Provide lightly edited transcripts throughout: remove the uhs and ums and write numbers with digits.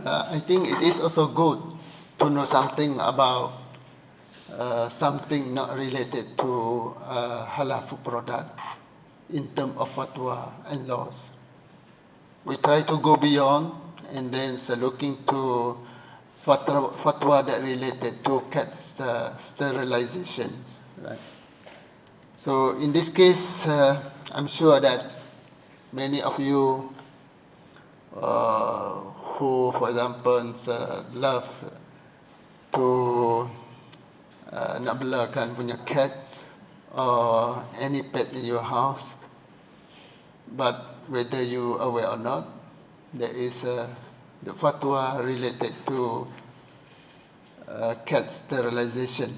I think it is also good to know something about something not related to halal food product in terms of fatwa and laws. We try to go beyond and then looking to fatwa that related to cat sterilization. Right. So in this case, I'm sure that many of you who, for example, love to nak belakan punya cat or any pet in your house, but whether you aware or not, there is the fatwa related to cat sterilization,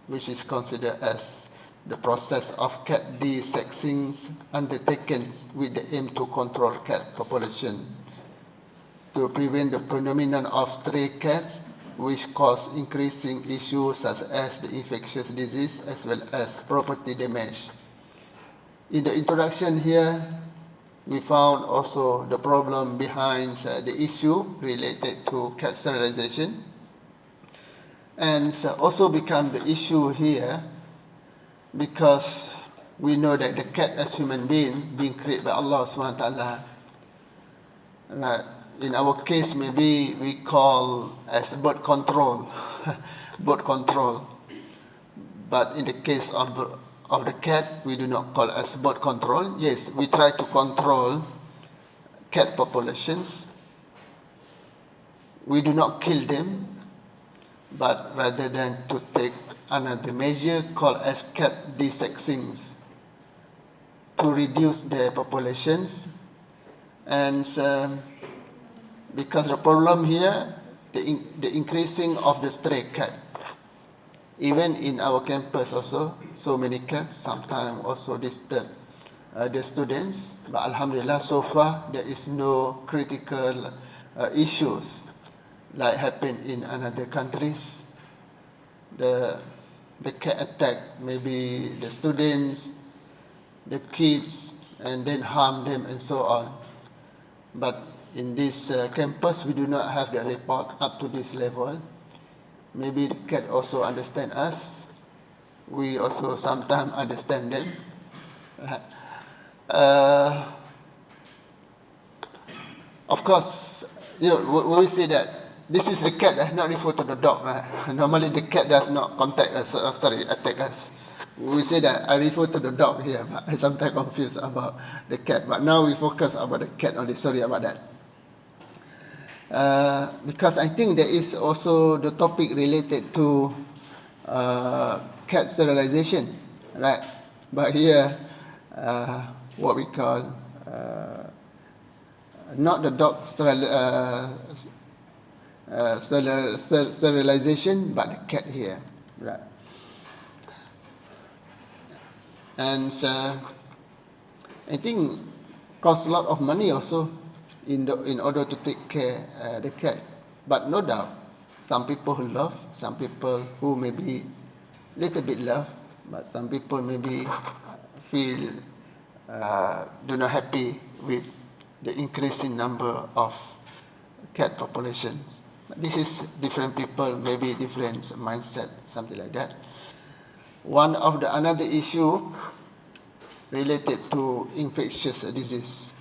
which is considered as the process of cat desexing undertaken with the aim to control cat population, to prevent the phenomenon of stray cats, which cause increasing issues such as the infectious disease as well as property damage. In the introduction here, we found also the problem behind the issue related to cat sterilization, and also become the issue here because we know that the cat as human being created by Allah SWT. Right. In our case, maybe we call as bird control, bird control. But in the case of the cat, we do not call as bird control. Yes, we try to control cat populations. We do not kill them, but rather than to take another measure called as cat desexing to reduce their populations. And because the problem here, the increasing of the stray cat. Even in our campus also, so many cats sometimes also disturb the students. But Alhamdulillah, so far there is no critical issues like happen in other countries. The cat attack maybe the students, the kids, and then harm them and so on. But in this campus, we do not have the report up to this level. Maybe the cat also understand us. We also sometimes understand them. Of course, you know, when we say that this is the cat, not refer to the dog. Right? Normally, the cat does not contact us. Attack us. We say that I refer to the dog here, but I sometimes confused about the cat. But now we focus about the cat only. Sorry about that. Because I think there is also the topic related to cat sterilization, right? But here, what we call not the dog sterilization, but the cat here, right? And I think costs a lot of money also in order to take care the cat. But no doubt, some people who love, some people who maybe little bit love, but some people maybe feel do not happy with the increasing number of cat population. But this is different people, maybe different mindset, something like that. One of the another issue related to infectious disease.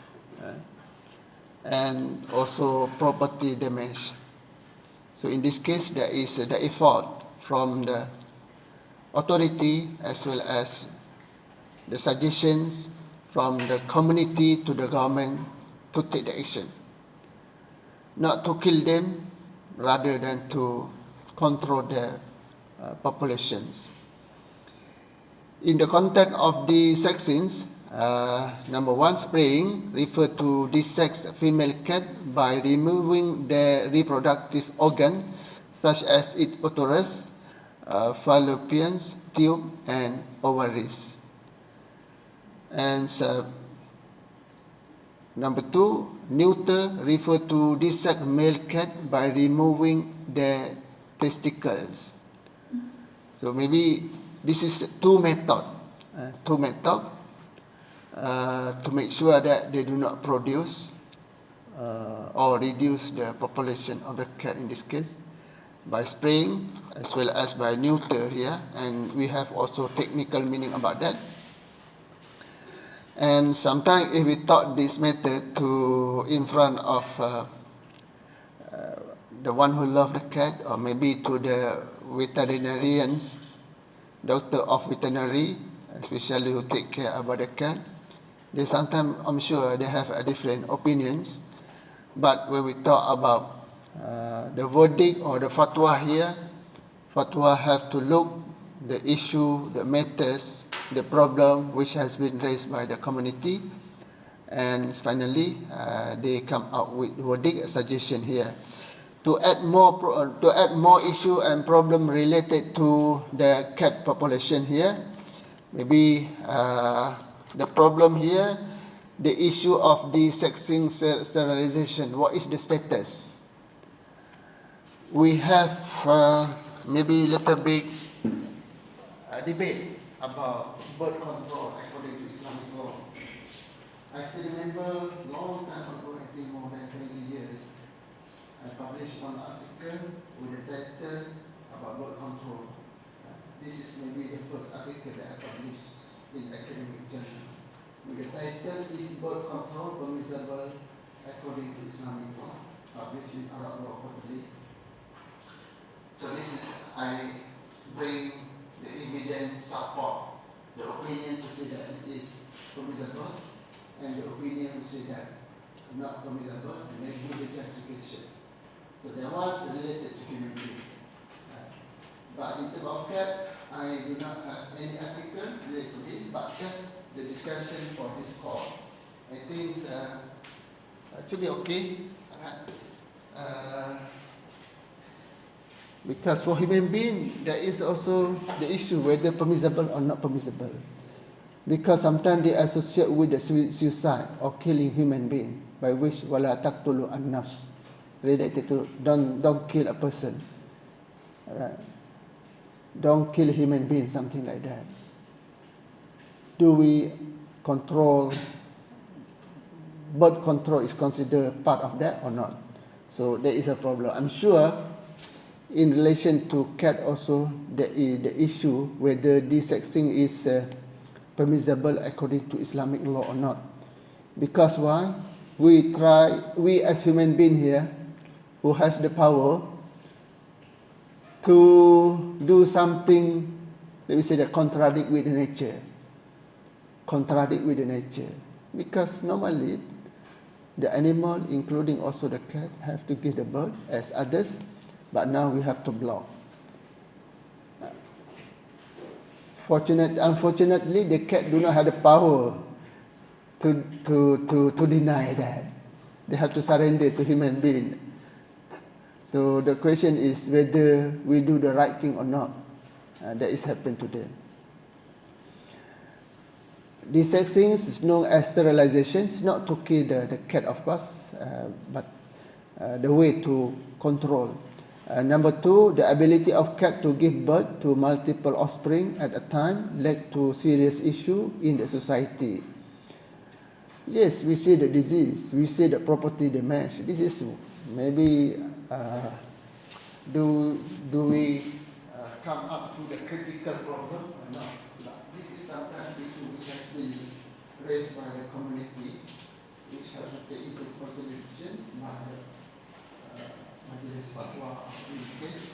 And also property damage. So in this case, there is the effort from the authority as well as the suggestions from the community to the government to take the action. Not to kill them, rather than to control their populations. In the context of the sexings, number one, spraying refer to desex female cat by removing their reproductive organ, such as its uterus, fallopian tube, and ovaries. And number two, neuter refer to desex male cat by removing their testicles. So maybe this is two methods to make sure that they do not produce or reduce the population of the cat in this case by spraying as well as by neuter here, and we have also technical meaning about that. And sometimes if we taught this method to in front of the one who love the cat, or maybe to the veterinarians, doctor of veterinary, especially who take care about the cat, they sometimes, I'm sure, they have a different opinions. But when we talk about the verdict or the fatwa here, fatwa have to look the issue, the matters, the problem which has been raised by the community, and finally they come out with verdict, a suggestion here. To add more issue and problem related to the cat population here, maybe the problem here, the issue of desexing sterilization. What is the status? We have maybe little bit debate about birth control according to Islamic law. I still remember long time ago, I think more than 20 years, I published one article with a title about birth control. This is maybe the first article that I published in academic journal. With the title, Is Birth Control Permissible According to Islamic Law? Published in Arab Law Quarterly. So this is, I bring the evidence support, the opinion to say that it is permissible, and the opinion to say that not permissible, and then give the justification. So there was related to human being. But in terms of cat, I do not have any article related to this, but just the discussion for this course. I think it should be okay. Because for human being, there is also the issue whether permissible or not permissible. Because sometimes they associate with the suicide or killing human being, by which wala taqtulu an-nafs, related to don't kill a person. Right? Don't kill a human being, something like that. Do we control, birth control is considered part of that or not? So there is a problem. I'm sure in relation to cat also, there is the issue whether desexing is permissible according to Islamic law or not. Because why? We as human being here, who has the power to do something, let me say that contradict with the nature. Contradict with the nature. Because normally, the animal, including also the cat, have to give the birth as others, but now we have to block. Unfortunately, the cat do not have the power to deny that. They have to surrender to human being. So the question is whether we do the right thing or not. That is happened to them. Desexing is known as sterilization. It's not to kill the cat, of course, but the way to control. Number two, the ability of cat to give birth to multiple offspring at a time led to serious issue in the society. Yes, we see the disease, we see the property damage. This is maybe do we come up to the critical problem or not? This is sometimes issue which has been raised by the community, which have to take into consideration by the Majlis Fatwa in this case.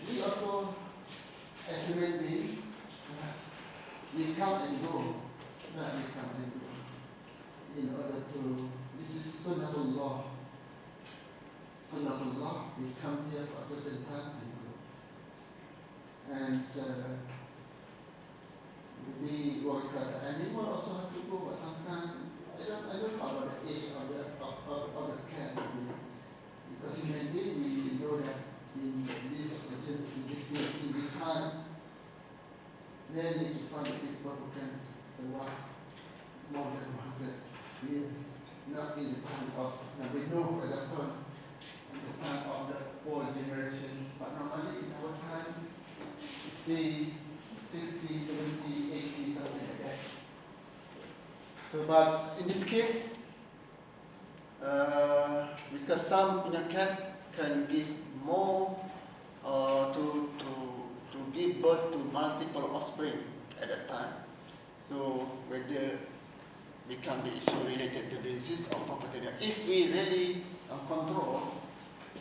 We also, as human beings, we come and go. We come and go in order to. This is Sunnatullah. Sunnatullah, we come here for a certain time and go. And maybe the animal also have to go, but sometimes I don't know about the age of the cat. Because human being, we know that in this time, rarely you find people who can survive more than 100 years. Not in the time of, we know, for example, in the time of the old generation, but normally in our time, say 60, 70, 80, something like that. So, but in this case, because some punya cat can give more to give birth to multiple offspring at a time. So whether become the issue related to disease or property. If we really control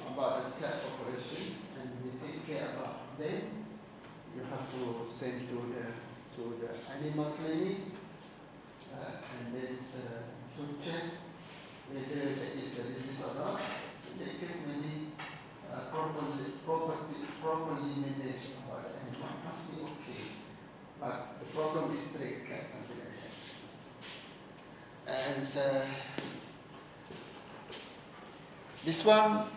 about the cat populations and we take care about them, you have to send to the animal clinic and then to check whether there is a disease or not. In that case, maybe properly managed about the animal must be okay. But the problem is stray cat, something like that. And this one,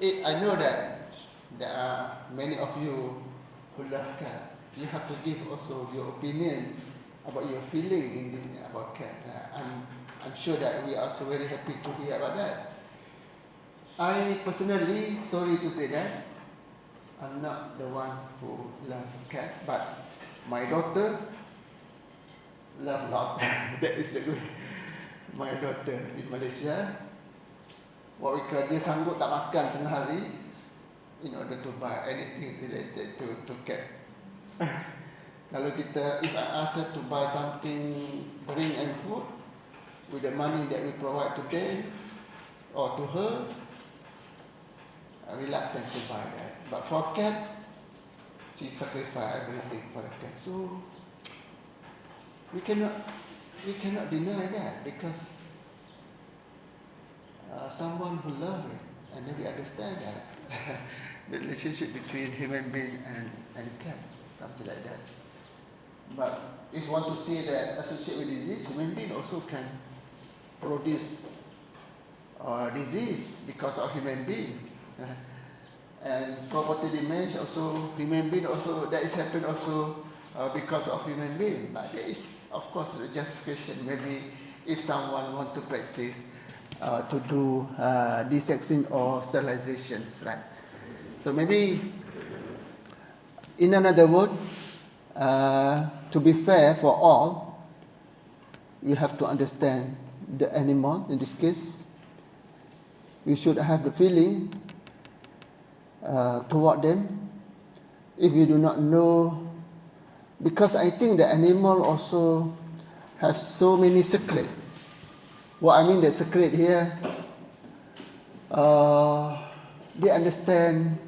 I know that there are many of you who love cat. You have to give also your opinion about your feeling in this about cat. I'm sure that we are also very happy to hear about that. I personally, sorry to say that, I'm not the one who love cat, but my daughter love a lot. That is the way. My daughter in Malaysia, what we call, dia sanggup tak makan tengah hari in order to buy anything related to cat. Kalau kita, if I ask her to buy something, drink and food, with the money that we provide to them or to her, I'm reluctant to buy that. But for cat, she sacrifice everything for the cat. So we cannot deny that, because someone who loves it, and then we understand that the relationship between human being and cat, something like that. But if you want to say that associated with disease, human being also can produce disease because of human being. And property damage also, human being also, that is happen also because of human being. But there is, of course, the justification. Maybe if someone want to practice to do dissection or sterilization, right? So maybe, in another word, to be fair for all, we have to understand the animal. In this case, we should have the feeling toward them. If we do not know, because I think the animal also have so many secrets. What I mean the secret here, they understand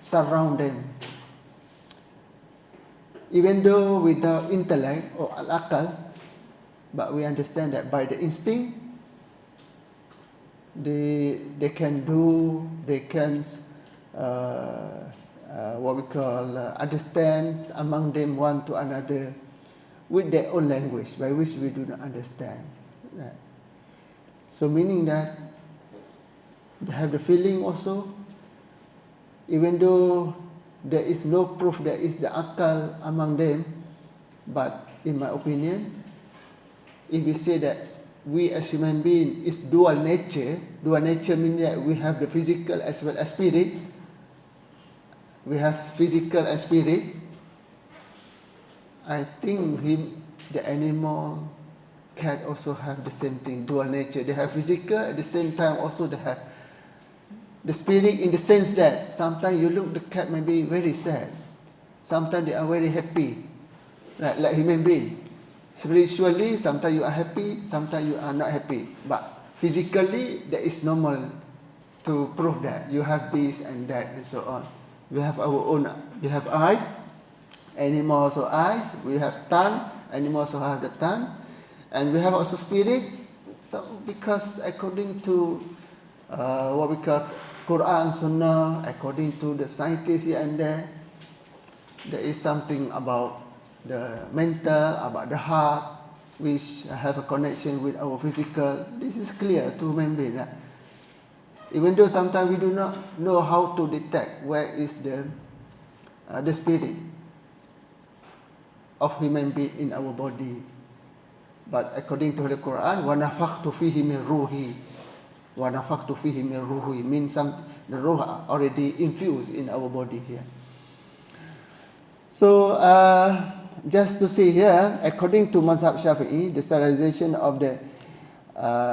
surround them. Even though without intellect or al-akal, but we understand that by the instinct, they can what we call understand among them one to another with their own language, by which we do not understand. Right. So meaning that they have the feeling also, even though there is no proof there is the akal among them, but in my opinion, if we say that we as human beings is dual nature means that we have the physical as well as spirit. We have physical and spirit. I think the animal, cat also have the same thing, dual nature. They have physical, at the same time also they have the spirit, in the sense that sometimes you look the cat may be very sad. Sometimes they are very happy, right? Like human being. Spiritually, sometimes you are happy, sometimes you are not happy. But physically, that is normal to prove that. You have this and that and so on. We have our own, we have eyes, animals also eyes, we have tongue, animals also have the tongue, and we have also spirit. So because according to what we call Quran, Sunnah, according to the scientists here and there is something about the mental, about the heart, which have a connection with our physical. This is clear to human being. Right? Even though sometimes we do not know how to detect where is the spirit of human being in our body. But according to the Quran, وَنَفَخْتُ فِيهِ مِنْ رُوحِي, وَنَفَخْتُ فِيهِ مِنْ رُوحِي means the ruh already infused in our body here. So just to say here, according to Mazhab Shafi'i, the sterilization of the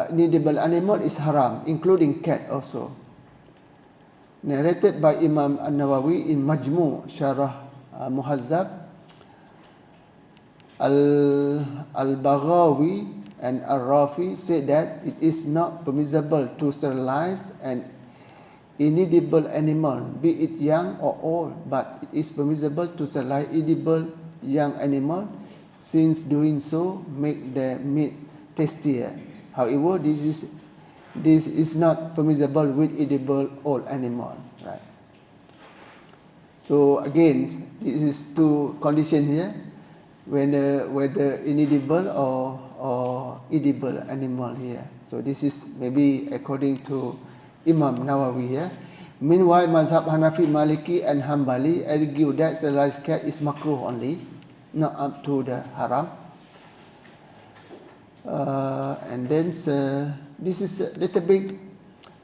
inedible animal is haram, including cat also. Narrated by Imam An-Nawawi in Majmu' Syarah Muhazzab, Al-Baghawi and Al-Rafi said that it is not permissible to sterilize an inedible animal, be it young or old, but it is permissible to sterilize edible young animal, since doing so make the meat tastier. However, this is not permissible with edible old animal, right? So again, this is two conditions here, whether inedible or edible animal here. So this is maybe according to Imam Nawawi here. Meanwhile, Mazhab Hanafi, Maliki and Hanbali argue that sterilized cat is makruh only, not up to the haram. And then this is a little bit,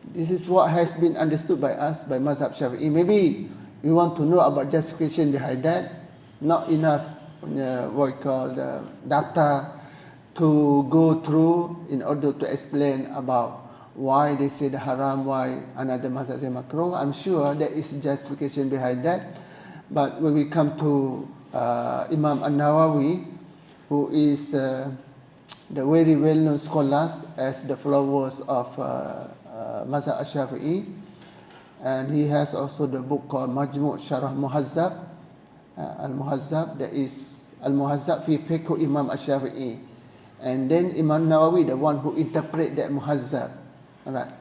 this is what has been understood by us, by Mazhab Syafi'i. Maybe we want to know about justification behind that. Not enough what we call the data to go through in order to explain about why they say the haram, why another mazhab say makruh. I'm sure there is justification behind that. But when we come to Imam An-Nawawi, who is the very well-known scholars as the followers of Mazhab Al-Shafi'i, and he has also the book called Majmu' Syarah Muhazzab, Al-Muhazzab, that is Al-Muhazzab fi Fiqh Imam Al-Shafi'i. And then Imam Nawawi, the one who interpret that Muhazzab, right?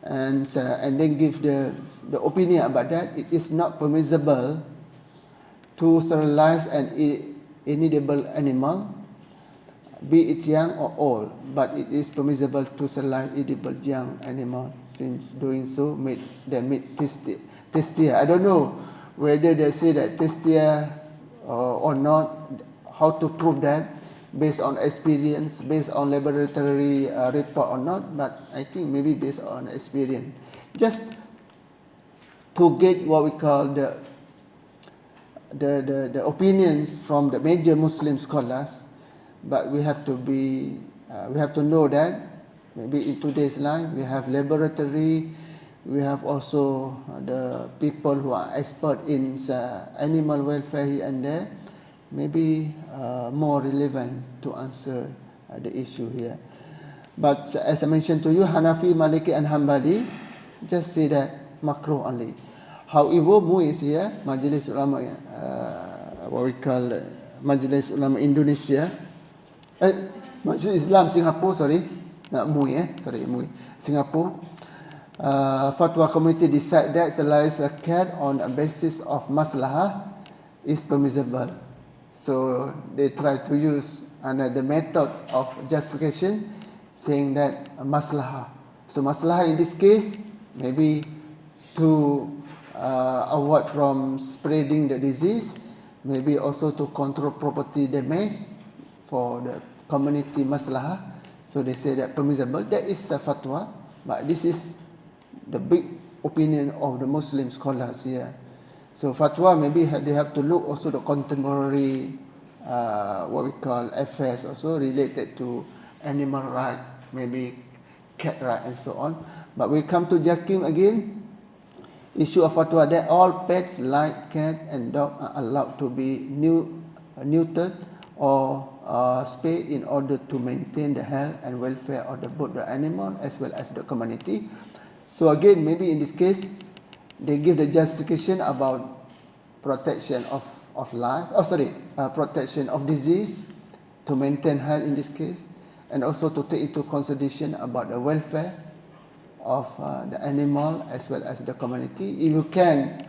And then give the opinion about that. It is not permissible to sterilize an inedible animal, be it young or old, but it is permissible to sterilize edible young animal, since doing so make the meat tastier. I don't know whether they say that tastier or not, how to prove that, based on experience, based on laboratory report or not, but I think maybe based on experience. Just to get what we call the opinions from the major Muslim scholars, but we have to know that maybe in today's life we have laboratory, we have also the people who are expert in animal welfare here and there, maybe more relevant to answer the issue here. But as I mentioned to you, Hanafi, Maliki and Hanbali just say that makruh only. However, MUIS here, Majlis Ulama, what we call Majlis Ulama Indonesia, Majlis Islam Singapore, sorry, not MUI, sorry, MUI, Singapore, Fatwa Committee decide that sterilize a cat on a basis of maslahah is permissible. So they try to use another method of justification, saying that maslahah. So maslahah in this case, maybe to avoid from spreading the disease, maybe also to control property damage for the community maslahah. So they say that permissible. That is a fatwa, but this is the big opinion of the Muslim scholars here. So fatwa, maybe they have to look also the contemporary what we call affairs also related to animal right, maybe cat right and so on. But we come to Jakim again, issue of fatwa that all pets like cat and dog are allowed to be neutered or spayed in order to maintain the health and welfare of both the animal as well as the community. So again, maybe in this case, they give the justification about protection of life, protection of disease, to maintain health in this case, and also to take into consideration about the welfare of the animal as well as the community. If you can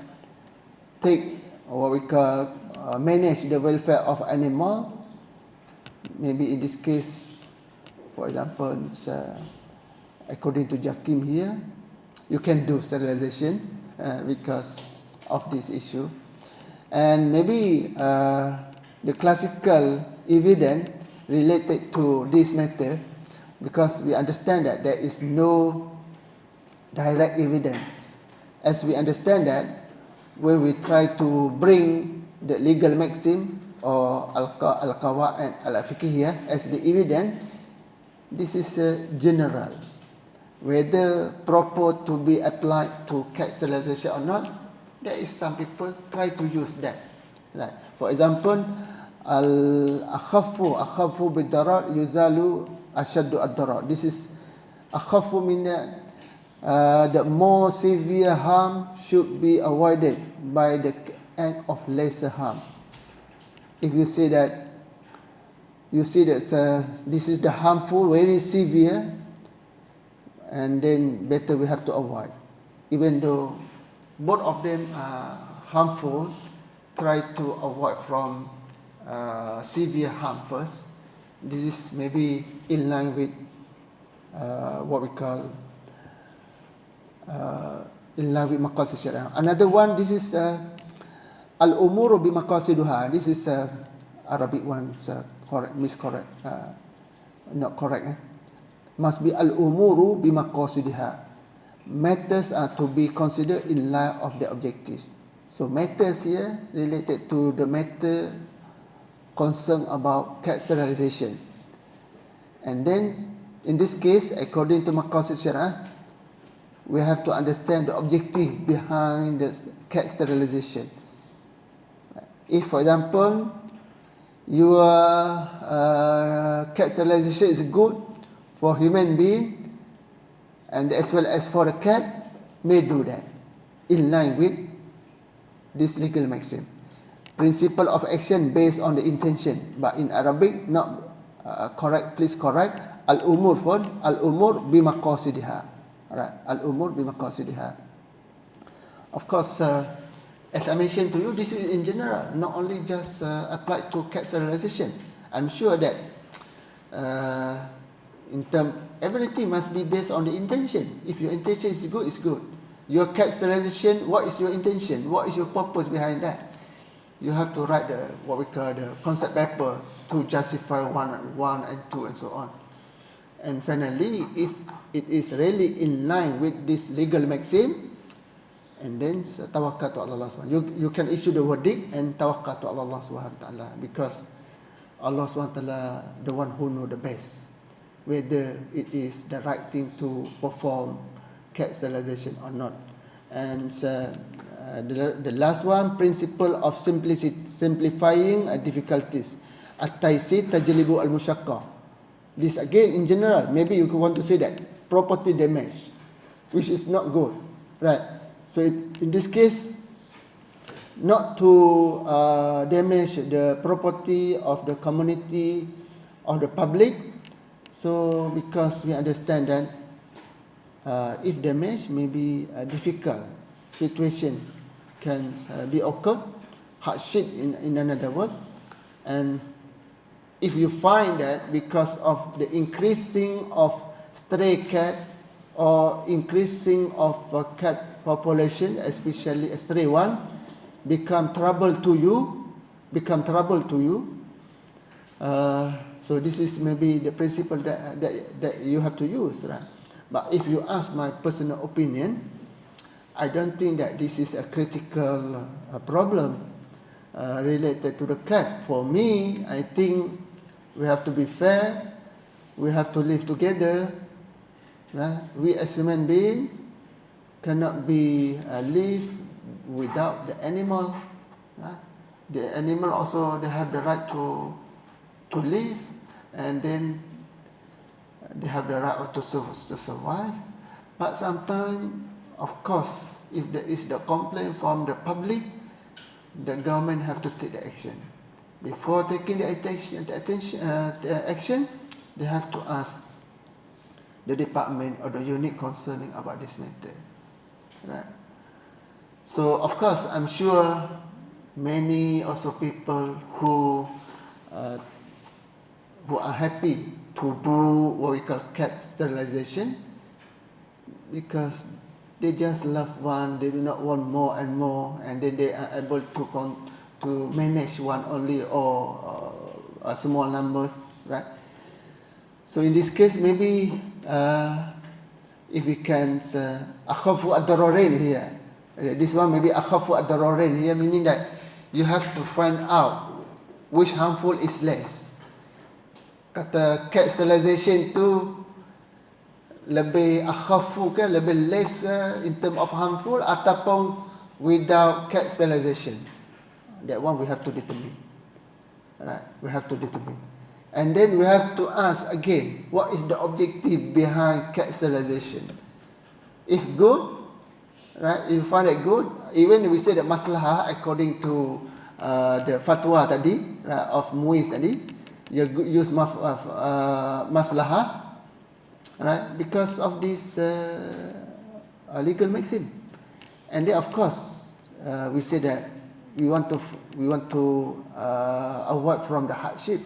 take what we call manage the welfare of animal, maybe in this case, for example, according to Jakim here, you can do sterilization because of this issue. And maybe the classical evidence related to this matter, because we understand that there is no direct evidence. As we understand that, when we try to bring the legal maxim or al-qawaid al-fiqhiyah as the evidence, this is general. Whether proper to be applied to cat sterilization or not, there is some people try to use that. Right. For example, akhafu bidarar yuzalu ashaddu ad-darar. This is akhafu meaning the more severe harm should be avoided by the act of lesser harm. If you say that, this is the harmful, very severe, and then better we have to avoid. Even though both of them are harmful, try to avoid from severe harm first. This is maybe in line with what we call in line with maqasid syariah. Another one, this is al-umuru bi maqasiduha. This is Arabic one, miscorrect, not correct. Must be al-umuru bi maqasidiha. Matters are to be considered in line of the objective. So matters here related to the matter concerned about cat sterilization. And then in this case, according to maqasid syariah, we have to understand the objective behind the cat sterilization. If, for example, your cat sterilization is good for human being and as well as for the cat, may do that in line with this legal maxim. Principle of action based on the intention, but in Arabic, not correct. Please correct. Al-umur for al-umur bimaqasidiha. Right. Al-umur bimaqasidiha. Of course, as I mentioned to you, this is in general, not only just applied to cat sterilization. I'm sure that everything must be based on the intention. If your intention is good, it's good. Your cat sterilization, what is your intention? What is your purpose behind that? You have to write what we call the concept paper to justify one and two and so on. And finally, if it is really in line with this legal maxim, and then tawakkal to Allah subhanahu. You can issue the verdict and tawakkal to Allah subhanahu wa ta'ala, because Allah subhanahu wa ta'ala the one who know the best whether it is the right thing to perform cat sterilization or not. And the last one, principle of simplifying difficulties. At-taysir tajlibu al-mushaqqa. This again in general, maybe you want to say that property damage, which is not good, right? So in this case, not to damage the property of the community or the public. So because we understand that if damage, maybe a difficult situation can be occurred, hardship in another word. And if you find that because of the increasing of stray cat or increasing of cat population, especially a stray one, become trouble to you. So this is maybe the principle that you have to use, right? But if you ask my personal opinion, I don't think that this is a critical problem related to the cat. For me, I think we have to be fair. We have to live together. Right? We as human beings cannot be live without the animal. Right? The animal also, they have the right to live, and then they have the right to survive. But sometimes, of course, if there is the complaint from the public, the government have to take the action. Before taking the action, they have to ask the department or the unit concerning about this matter. Right? So, of course, I'm sure many also people who are happy to do what we call cat sterilization, because they just love one, they do not want more and more, and then they are able to manage one only or small numbers, right? So in this case, maybe if we can akhafu ad-dararain here, this one maybe akhafu ad-dararain here, meaning that you have to find out which harmful is less. kata cat sterilization tu lebih akhafu ke, lebih less in term of harmful, ataupun without cat sterilization. That one we have to determine. Right, we have to determine. And then we have to ask again, what is the objective behind cat sterilization? If good, right, if you find it good, even we say that maslahah according to the fatwa tadi, right, of Muiz tadi, you use maslahah, right, because of this legal maxim. And then of course we say that we want to avoid from the hardship.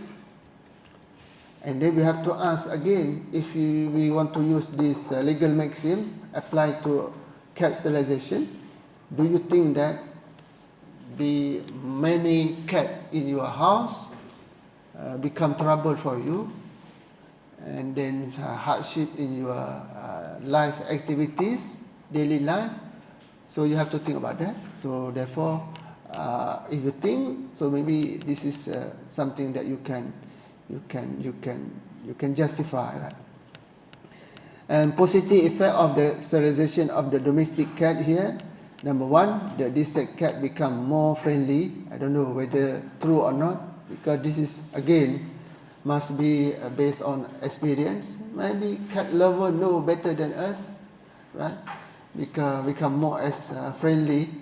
And then we have to ask again, if we want to use this legal maxim apply to cat sterilization, do you think that the many cat in your house become trouble for you, and then hardship in your life activities, daily life? So you have to think about that. So therefore, if you think, so maybe this is something that you can justify, right? And positive effect of the sterilization of the domestic cat here. Number one, the desert cat become more friendly. I don't know whether true or not, because this is again must be based on experience. Maybe cat lover know better than us, right? Become more as friendly.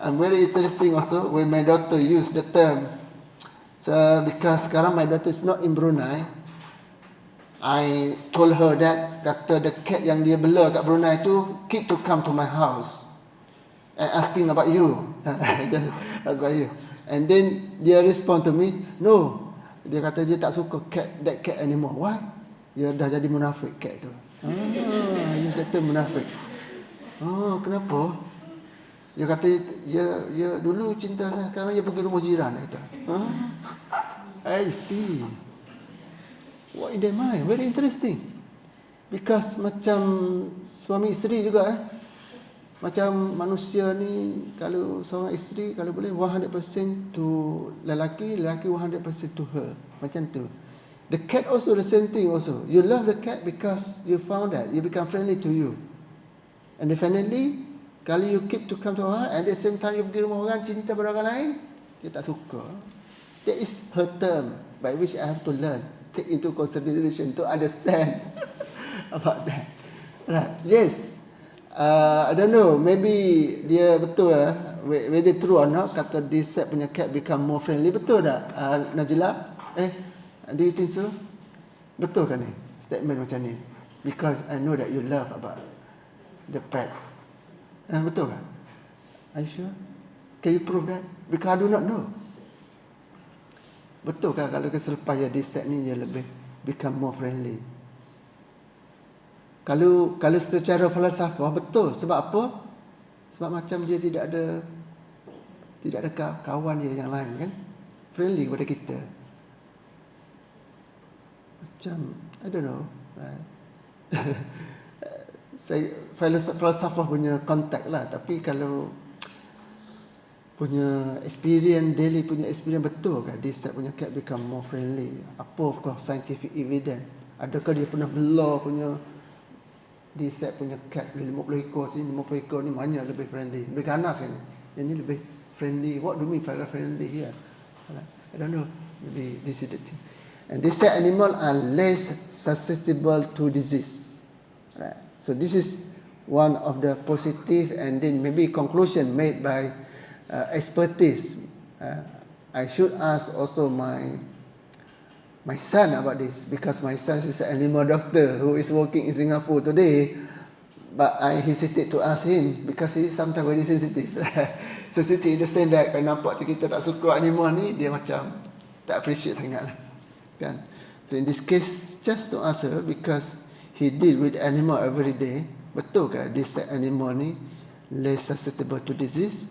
And very interesting also when my daughter used the term. So because sekarang my daughter is not in Brunei, I told her that kata the cat yang dia bela kat Brunei tu keep to come to my house and asking about you. Ask about you. And then dia respond to me, no. Dia kata dia tak suka that cat anymore. Why? Dia dah jadi munafik cat tu. Dia kata munafik. Oh, kenapa? Dia kata dia dulu cinta saya, sekarang dia pergi rumah jiran, dia kata. I see. What in their mind? Very interesting. Because macam suami isteri juga macam manusia ni, kalau seorang isteri kalau boleh 100% to lelaki 100% to her. Macam tu. The cat also the same thing also. You love the cat because you found that you become friendly to you. And definitely kalau you keep to come to her and at the same time you pergi rumah orang cinta pada orang lain, dia tak suka. That is her term by which I have to learn, take into consideration to understand about that. Right. Yes. I don't know, maybe dia betul whether true or not, kata this set punya cat become more friendly. Betul tak Najla? Do you think so? Betul kan ni statement macam ni? Because I know that you love about the pet. Betul kan? Are you sure? Can you prove that? Because I do not know. Betul kan kalau selepas this set ni dia lebih become more friendly? Kalau secara falsafah betul. Sebab apa? Sebab macam dia tidak ada kawan dia yang lain kan, friendly kepada kita. Macam I don't know, right? Saya falsafah punya kontak lah. Tapi kalau punya experience, daily punya experience, betul kan this punya cat become more friendly? Apa of course scientific evidence? Adakah dia pernah bela punya di set punya cat 50 ekor sini, 50 ekor ni mana lebih friendly, lebih ganas kan? Yang ni lebih friendly. What do you mean friendly here? I don't know. Maybe this is the thing. And this set animal are less susceptible to disease. Right. So this is one of the positive and then maybe conclusion made by expertise. I should ask also my son about this, because my son is an animal doctor who is working in Singapore today, but I hesitate to ask him because he is sometimes very sensitive. Sensitive in the sense that kalau nampak kita tak suka animal ni, dia macam tak appreciate sangat lah, kan? So in this case, just to ask her, because he deal with animal every day, betul ke this animal ni less susceptible to disease?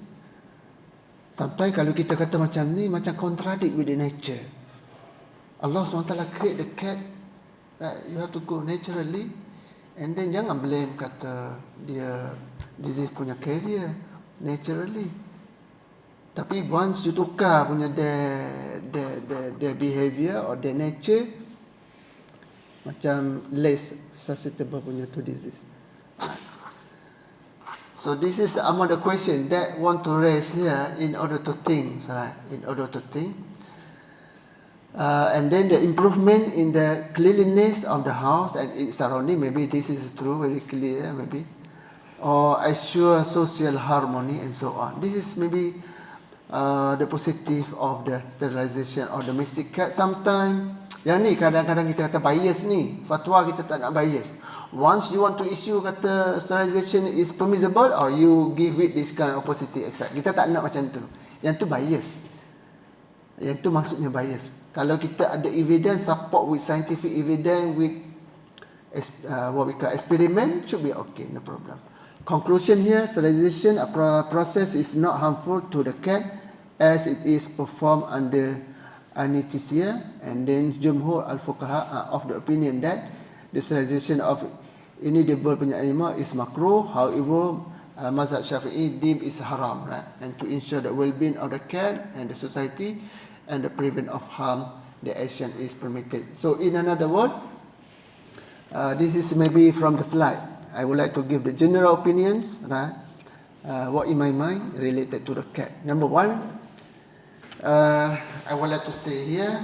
Sampai kalau kita kata macam ni, macam contradict with the nature. Allah SWT create the cat, right? You have to go naturally, and then jangan blame kata dia disease punya carrier naturally. Tapi once you tukar punya their behavior or their nature, macam less susceptible punya to disease. So this is another question that want to raise here in order to think, right? In order to think. And then the improvement in the cleanliness of the house and its surrounding, maybe this is true, very clear, maybe. Or assure social harmony and so on. This is maybe the positive of the sterilization or domestic cat. Sometimes, yang ni kadang-kadang kita kata bias ni. Fatwa kita tak nak bias. Once you want to issue kata sterilization is permissible, or you give it this kind of positive effect. Kita tak nak macam tu. Yang tu bias. Yang tu maksudnya bias. Kalau kita ada evidence, support with scientific evidence, with what we call experiment, should be okay, no problem. Conclusion here, sterilization process is not harmful to the cat as it is performed under anesthesia. And then Jumhur al-Fuqaha are of the opinion that the sterilization of inedible punya animal is makruh. However, Mazhab Syafi'i deem is haram, right? And to ensure the well-being of the cat and the society and the prevent of harm, the action is permitted. So in another word, this is maybe from the slide. I would like to give the general opinions, right? What in my mind related to the cat. Number one, I would like to say here,